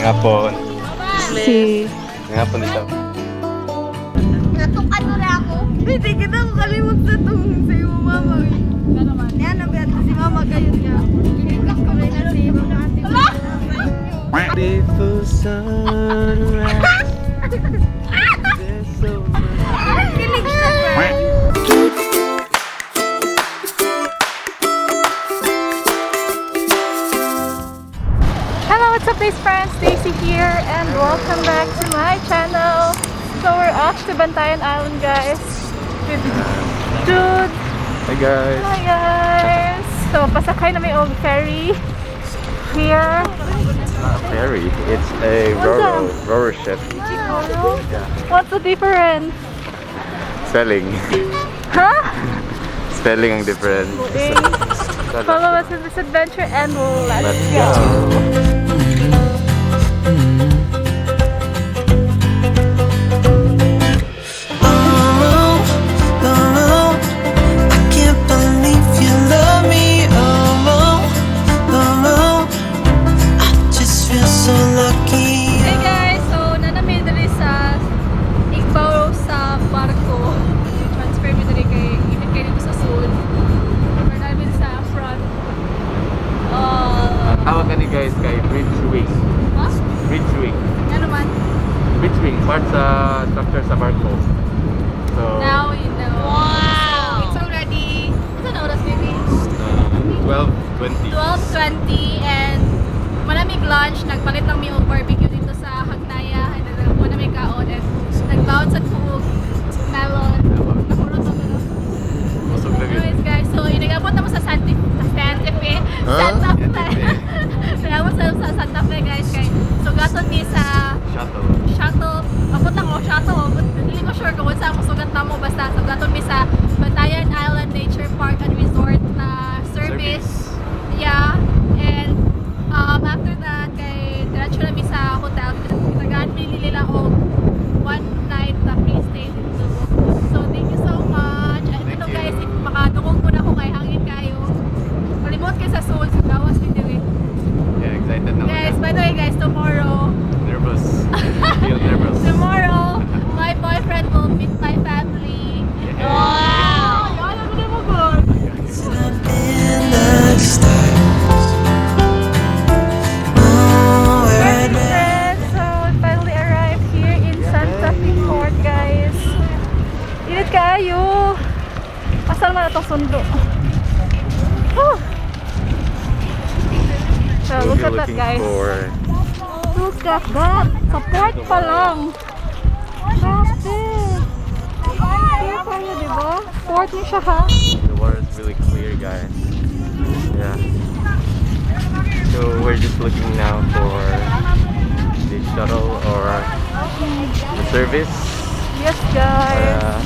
Ngapon. Si... Ngapon dito. Natuk ano na ako? Hindi kita ko kalimot sa itong sa iyo mama. Yan ang beto si mama kayo niya. Kinikas ko rin na si mama ate. Beautiful sunrise. There's so much. Kilig siya. Hello, what's up guys, friends? Stacy here and welcome back to my channel. So we're off to Bantayan Island, guys. With Dude. Hi guys. Hi guys. So pasakay na may old ferry here. Ferry. It's a What's rower ship. What's the difference? Spelling. Huh? Spelling ang different. Okay. Follow us in this adventure and let's Let's go. go. Hey guys, so nanamid dali sa Igbaw sa barko. Transfer mi dali kay even kay dito sa Sud. Or namin sa front. Tawag ka ni guys kay Bridge Wing. Huh? Bridge Wing. Ano man? Bridge Wing. Part sa structure sa barko. So, Now you know. Wow! It's already, what's an oras maybe? 12:20. 12:20 and malamig lunch. Nagpalit lang mi og barbecue dito sa Hagnaya. And then muna may kaon and nagbaon sa tubog. Melon. Nakulot ako. Busog na yun. Anyways guys, so inagabot naman sa Santa Fe. Santa Fe. Inagabot sa Santa Fe guys. Kay, so gaton mi sa Shuttle. shuttle. Abot lang mo shuttle. Hindi ko sure kung saan mo sugat na mo. Basta so gaton mi sa Bantayan Island Nature Park and Resort na service. Yeah. And after that, kay diretso na mi sa hotel. Kitagaan mi nila og one night na free stay dito. So thank you so much. And ito guys, if makadungog mo na ako kay hangin kayo. Malimot kayo sa Seoul, sa Gawas ni Diri. Yeah, excited na Guys, by the way guys, tomorrow, Nervous. Feel nervous. tomorrow, my boyfriend will meet my family. Wow! Yan ang ganda mo, God! Friends, so we finally arrived here in Santa Fe Port, guys. Init kayo. Asal man itong sundo. Whew. So look at that, guys. Look at that. Sa port pa lang. Grabe. Here tayo, diba? Port niya siya, ha? The water is really clear, guys. Yeah. So we're just looking now for the shuttle or the service. Yes, guys.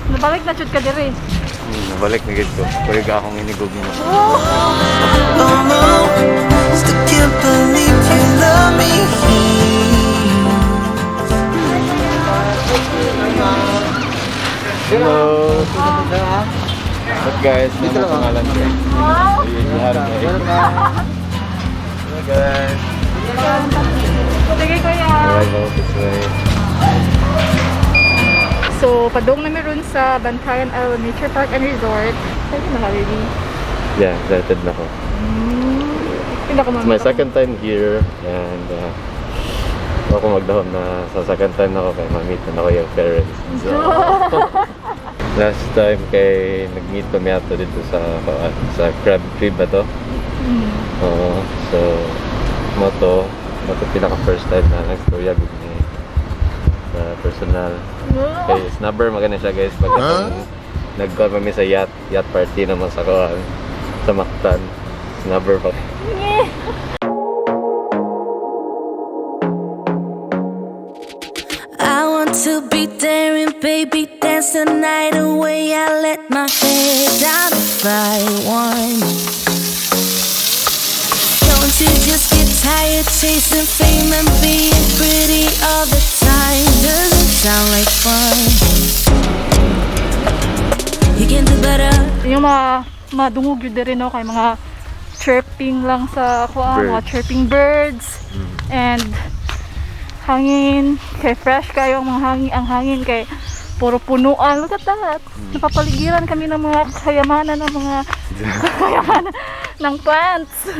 Para Nabalik na chud ka diri. nabalik na gito. Pwede ka akong inigog mo. Hello! But guys, ano ang pangalan ko? Ayun, lahat na Hello guys! Sige, kuya. Alright, go this way. So, padong na meron sa Bantayan Island Nature Park and Resort. Saan ka naka-ready? Yeah, excited na ako. Hindi ako It's my second time here and ako magdahon na sa second time na ako kay ma-meet na ako yung parents. So, last time kay nag-meet kami ato dito sa Crab Tree ba to? Oo. So, moto pinaka first time na nag-storya with me sa personal. Kay snubber maganda siya guys pag nag-call kami sa yacht party naman sa Kuan sa Mactan. Snubber pa. I want to be there and baby dance the night away. I let my hair down to fly one. Don't you just get tired chasing fame and being pretty all the time? Doesn't sound like fun. You can do better. Yung mga madungog yun din no, kay mga chirping lang sa mga Birds. chirping birds. And hangin, kay fresh kayo ang hangin kay puro punuan. Look at that. Napapaligiran kami ng mga kayamanan ng mga kayamanan ng plants.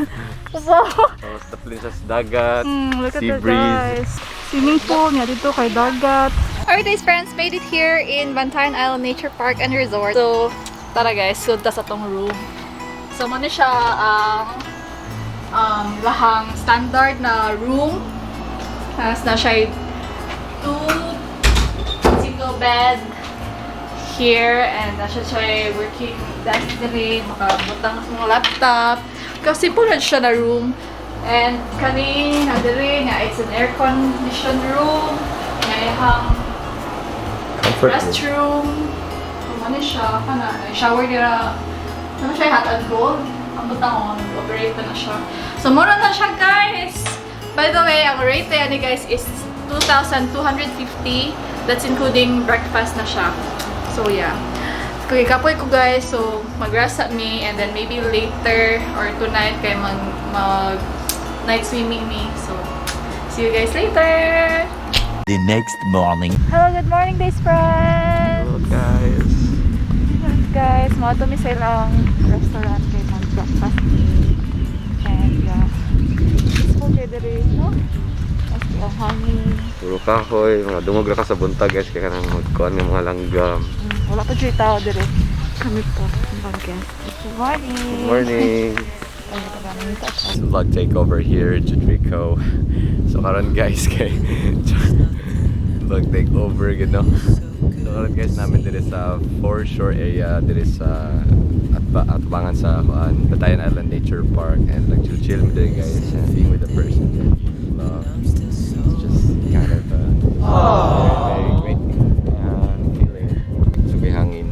Wow. Tapos taplin sa dagat, Look at sea that, breeze. guys. Swimming pool nga dito kay dagat. Alright guys, friends, made it here in Bantayan Island Nature Park and Resort. So, tara guys, sunta sa tong room. So, muna siya lahang standard na room. Tapos na siya 2 single bed here, and nasa siya working desk din, makabutang sa mga laptop. Kasi po na siya na room. And kani na diri nga it's an air conditioned room. Ngayang restroom. Ano siya kana shower dira. Ano siya hot and cold. Ang butang operate na siya. So mura na siya guys. By the way, ang rate ni guys is 2,250. That's including breakfast na siya. So yeah. Kung ikapoy ko guys, so mag-rest at me, and then maybe later or tonight kay mag night swimming me. So see you guys later. The next morning. Hello, good morning days friends. Hello guys. Yes, guys, mga tumi sa ilang restaurant kay mag-breakfast me. And yeah, peaceful kayo diri, no? Kasi ang hangin. Puro kahoy, mga dumog ra ka sa buntag guys, kaya kanang magkuhan ng mga langgam. Wala pa dyan tao diri. Kami po, ang guest. Good morning. Good morning. Ay, nagkagamit ako. Vlog takeover here, Judrico. So karon guys, kay vlog takeover, you know. So karon guys, namin diri sa foreshore area, diri sa atbangan sa Bantayan Island Nature Park, and like chill there guys, and being with the person that you love. It's just kind of very great feeling. So may hangin.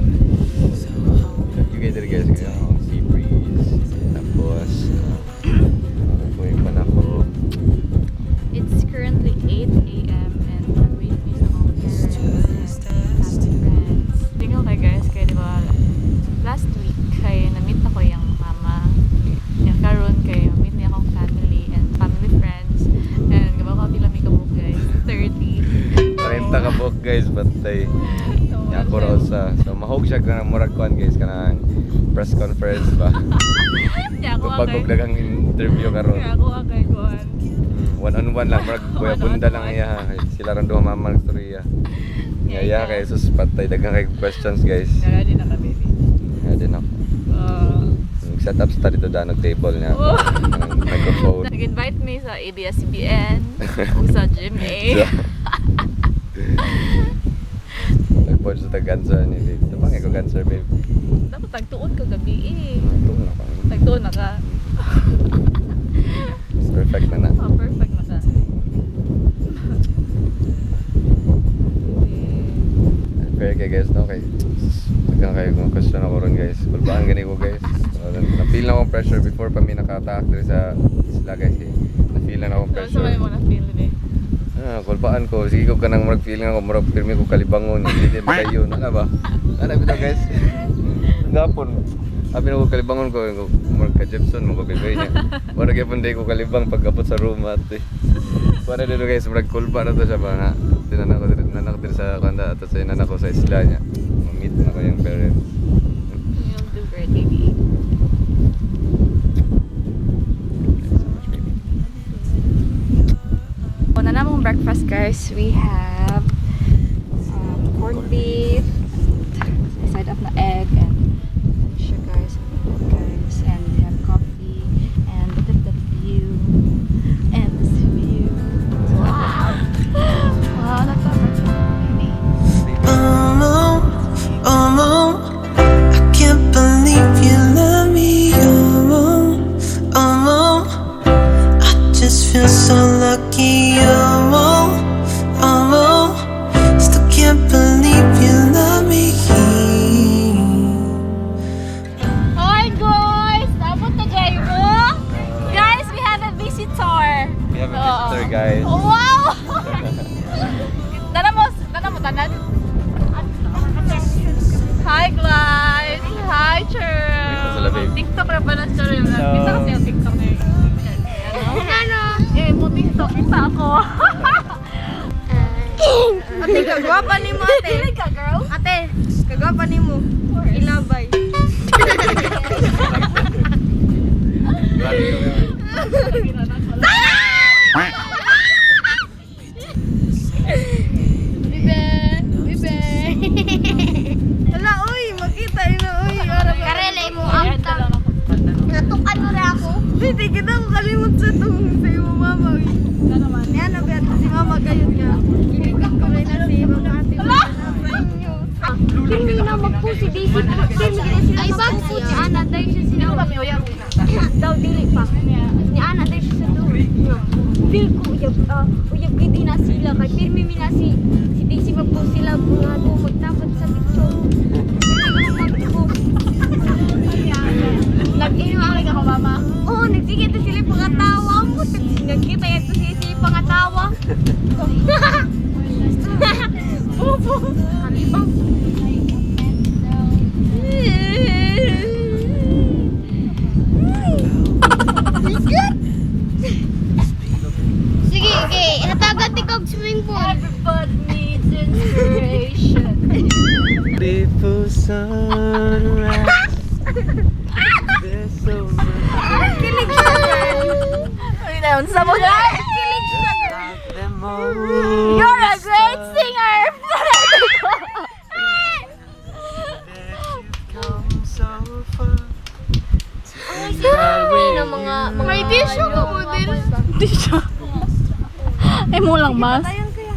You guys there guys, kaya sea breeze. Tapos going pa na ako. It's currently 8 a.m. and I'm waiting with some of my friends. Tingnan ko guys, kaya diba last week kaya na-meet ako yung mama. Yung karon kaya meet niya akong family and family friends. And gaba ko pila may kabuk guys, 30. 30 ka book guys, batay. Nya ako raw sa. So mahog siya kanang murag kuan guys, kanang press conference ba. Kaya ako Pag akay. dagang interview karon. Kaya ako akay kuhan. One on one lang, murag kuya bunda lang iya. Sila ran duha mama storya. Ngaya kay sus patay dagang kay questions guys. Kaya din na kami. Kaya din ako. Set up sa dito danog table niya. Microphone. Nag-invite me sa ABS-CBN o sa GMA. Nag-punch sa tag-answer ni Babe. Ito bang ikaw answer, babe? Dapat tagtuon ka gabi eh. Ito na pa. Tagtuon na ka. Perfect na na. Oh, perfect na ka. Fair kay guys, no? Kay tagang kayo kung question ako ron guys. Kulbaan gani ko guys. Na-feel na akong pressure before pa mi nakataak dito sa isla guys eh. Na-feel na akong So, pressure. sabay mo na feel eh. Kulbaan ko. Sige ko ka nang murag feeling ako. Murag pirmi ko kalibangon. Hindi ba kayo? Ano ba? Ano ba guys? Gapon. Sabi na ko kalibangon ko. Murag ka Jepson. Magkakagay niya. Murag yapon day ko kalibang pag-apot sa room at para dito guys. Murag kulba na to siya ba na. Tinanak ko dito sa kanda at sa inanak ko sa isla niya. Ma-meet na ko yung parents. You'll do great, baby. Una namang breakfast guys, we have corned beef, side up na egg, and sugar, guys, and we have coffee, and look at the view, and this view. Wow! Wow, that's I can't believe you love me. I just feel so lucky. Still can't believe you love me. Hi guys! Tapos na kayo! Guys, we have a visitor! We have a visitor guys. Oh, wow! Tanan? Hi guys! Hi, Cheryl! Sila, babe. TikTok na ba na Cheryl? Kita kasi yung pa ako. Ate, kagwapa ni mo, ate. Pili ka, girl. Ate, kagwapa ni mo. Ilabay. Hala, uy, makita ina, uy. Karelay mo ang natukan mo na ako. Hindi kita ko kalimot sa itong sa iyo, mama. Uy. Yan, nabiyan si mama kayo niya. Kinikas ko rin na si mama ate. Hindi na mag-post si Daisy. Ay, bag po si Ana. Dahil siya sila. Daw, dili pa. Ni Ana, dahil siya sa doon. Feel ko, uyab gidi na sila. Kay pirmi mi na si Daisy mag-post sila. Magtapad sa picture. Nag-inualig ako, mama. Oo, nagsigit sila yung pangatawa mo. Nagkita yan sila yung pangatawa. Bobo. Kalibang. Sige, okay. Hatagan ti kog swimming pool. Everybody needs inspiration. Beautiful sunrise. There's so much. Kilig siya, girl. Ay, naon sa mga. Kilig siya, girl. Them all. You're a great singer! Come so far. May tissue ka mo din. Hindi siya. Ay mo lang, mas. Ayan kaya.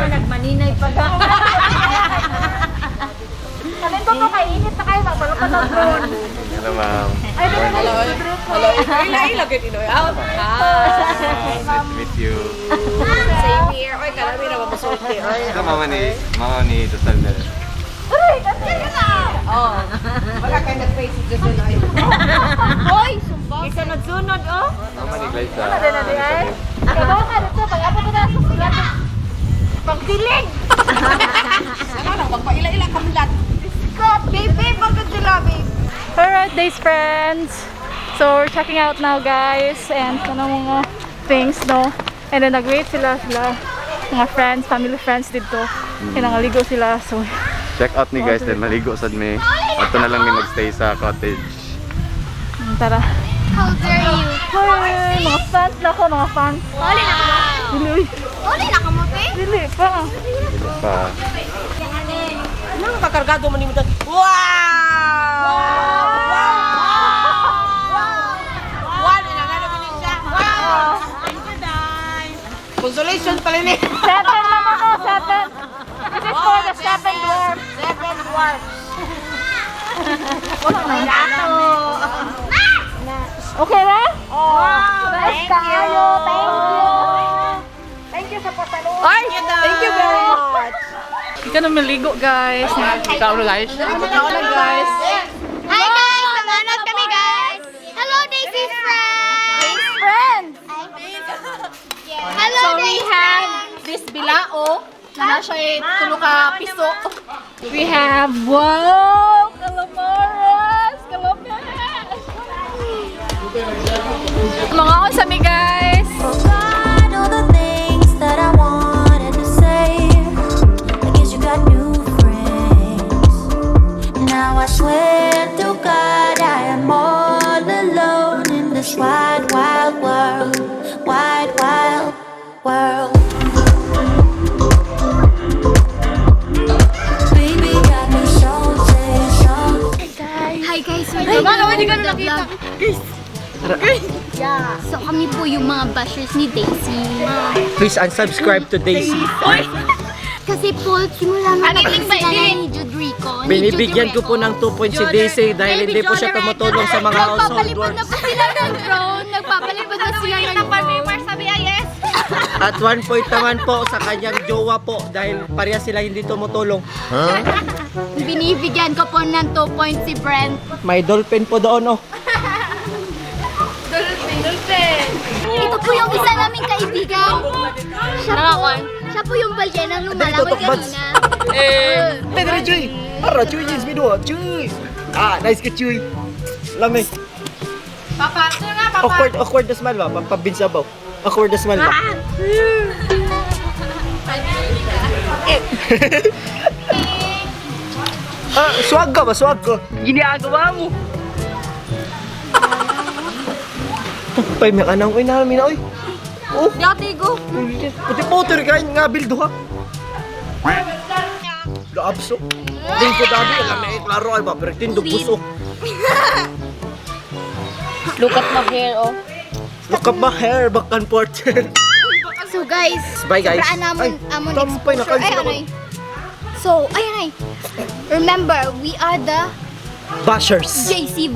Nagmaninay pa ka. Sabihin ko kainit na kayo, magpalo pa ng drone. Hello, ma'am. Ay, drone na yung drone. Ilagay ni Noy. Nice to meet you. Same here. Oy, karami na mamusulti. Oy. Ito, mama ni Dusaldel. Aray, kasi ka na! Wala kayo nag-face si Jason. Oy. Hoy, sumbang. Sunod-sunod, oh. Mama ni Glyza. Ano din na di ay? Ikaw ka dito, pag-apo ko na sa sulat. Pagdilig! Ano lang, magpaila-ila kamlat. Scott, baby, bakit sila, babe? Alright, days friends. So we're checking out now, guys, and ano mga things, no? And then nag-wait sila, mga friends, family friends dito. And nangaligo sila, so Check out ni guys, then maligo sad me. Ato na lang ni magstay sa cottage. tara. How dare you? Hi, mga fans na ako, mga fans. Oli na ka mo. Dili, Oli na ka mo, te. dili pa. Pa. Nang kakargado man ni mo. Wow! Wow! siya. Wow! Consolation pala ni. 7 lang ako, 7. This is for the 7 dwarfs. 7 dwarfs. Okay na? Wow! Thank you. Thank you sa pasalubong. Ay, thank you very much. Hindi ka na maligo, guys. Ikaw na guys. Guys. Hi guys! Nanganod kami guys! Hello Daisy's friends! Friends! Hello So we Daisy's have friends! this bilao na siya tulong ka piso. We have, wow! Calamares! Calamares! Mga unsami, guys! Forgot all the things that I wanted to say. I guess you got new friends. Now I swear to God I am all alone in this wide, wild world. Wide, wild world. Baby got me so Hi guys! Hindi ka nakita! Yeah. So kami po yung mga bashers ni Daisy. Please unsubscribe to Daisy. Kasi po, simula na nagsisinala ni Jude Rico. Binibigyan ko po ng 2 points si Daisy dahil hindi po siya tumutulong sa mga household Nagpapalipad na works. po sila ng drone. Nagpapalipad na sila ng drone. Sabi ay yes! At 1 point naman po sa kanyang jowa po dahil pareha sila hindi tumutulong. Binibigyan ko po ng 2 points si Brent. May dolphin po doon oh. Ito po yung isa naming kaibigan. Siya po yung balyenang lumalangoy kanina. Pedro Chuy! Para Chuy is minuto, Chuy! Ah, nice ka Chuy! Lamay. Papa, ito nga, papa. Awkward na smile ba? Pampabinsabaw. Awkward na smile ba? Swag ka ba? Swag ko. Ginagawa mo. Pay, may kanang oy namin na oy. Oh, Yati go. puti po ito rin nga bildo ha. Laabso. Ding ko dami, alam na klaro ay ba, pero tindog buso. Look at my hair, oh. Look up my hair, back and forth. So guys, Bye guys. Raan namon amon tampay na exposure. Ay, kanso. ano eh. So, ayun ay. Remember, we are the Bashers. JC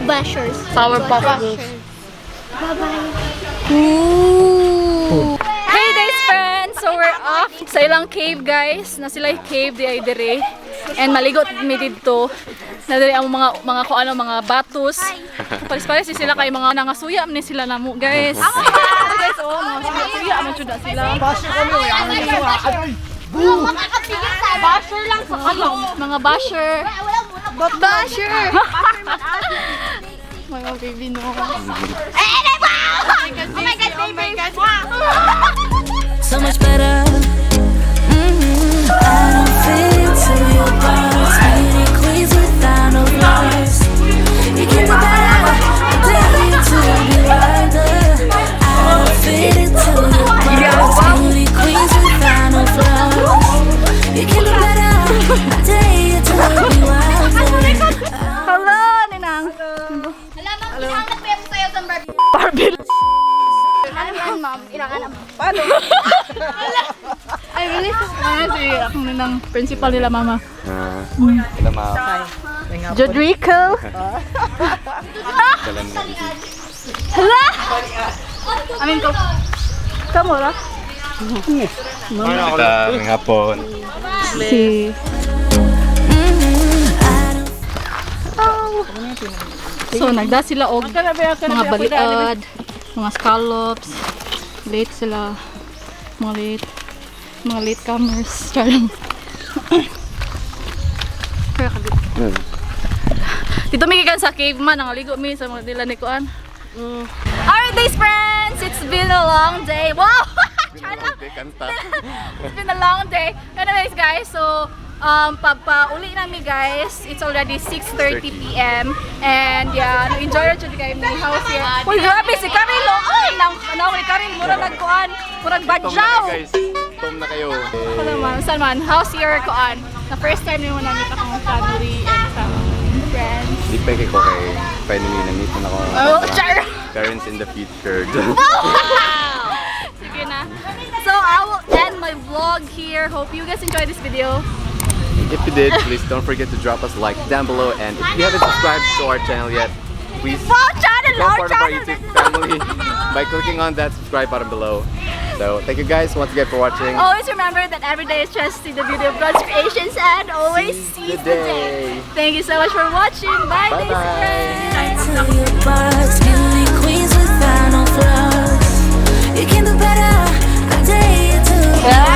Bashers. Powerpuff Bashers. Bye-bye. Ooh. Hey guys friends! So we're off sa ilang cave guys. Na sila yung cave di ay dire. And maligot mi dito. Na dire ang mga kung ano mga batos. Pares-pares sila kay mga nangasuya ni sila namo guys. Guys, oh, mga suya man jud sila. Basher lang sa ano. Mga basher. Basher. Mga baby no. Oh my God, baby. So much better. I don't fit into your box. Beauty queens without no flaws. You can do better. I'm daring to be wider. I don't fit into your box. Beauty queens without no flaws. You can do better. I dare you to be wilder. Hello, Ninang. Alam mo, kinahanap ko yung sayo sa Barbie. Barbie. Ano yan, ma'am? Ilangan ang... Ay, really? Ano si akong Ninang principal nila mama. Ina ma. Jodrico. Dalan na busy. Hala! Amin ko. Kamu lah. Kita ng hapon. Si... So, nagda sila og mga baliad, mga scallops, late sila, mga late comers. Charang. Kaya kabit. Dito may gikan sa cave man, nangaligo mi sa mga nila ni Kuan. Alright days friends, it's been a long day. Wow! It's been a long day. Anyways guys, so pagpa-uli namin guys, it's already 6:30 p.m. And yeah, enjoy ra jud kay mi house here. Uy, grabe si Karilo. Ay, nang ni Karil mura nagkuan, murag badyaw. Guys, tom na kayo. Ano man, saan man, house here kuan. Na first time mo namit akong family and some friends. Di pa ko kay finally na-meet na ako. Oh, char. Parents in the future. Sige na. So I will end my vlog here. Hope you guys enjoyed this video. If you did, please don't forget to drop us a like down below, and if you haven't subscribed to our channel yet, please become part of our YouTube family by clicking on that subscribe button below. So thank you guys once again for watching. Always remember that every day is just see the beauty of God's creations and always seize the day. Thank you so much for watching. Bye, Bye days friends. To your box, beauty queens without no flaws. You can do better. I dare you to.